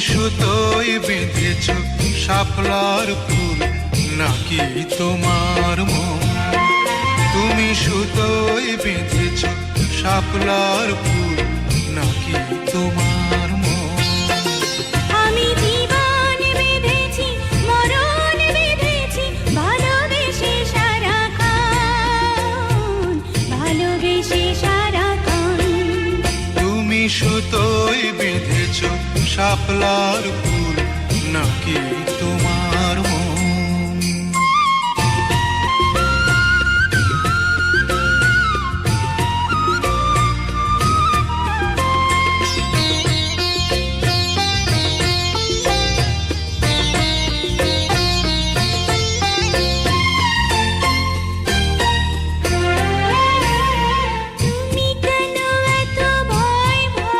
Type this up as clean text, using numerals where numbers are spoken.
সুতোয় বেঁধেছ শাপলার ফুল নাকি তোমার মন? তুমি সুতোয় বেঁধেছ শাপলার ফুল নাকি তোমার মন? আমি জীবন বেঁধেছি, মরণ বেঁধেছি, ভালোবেসে সারাক্ষণ, ভালোবেসে সারাক্ষণ। তুমি সুতোয় বেঁধেছ শাপলার ফুল নাকি তোমার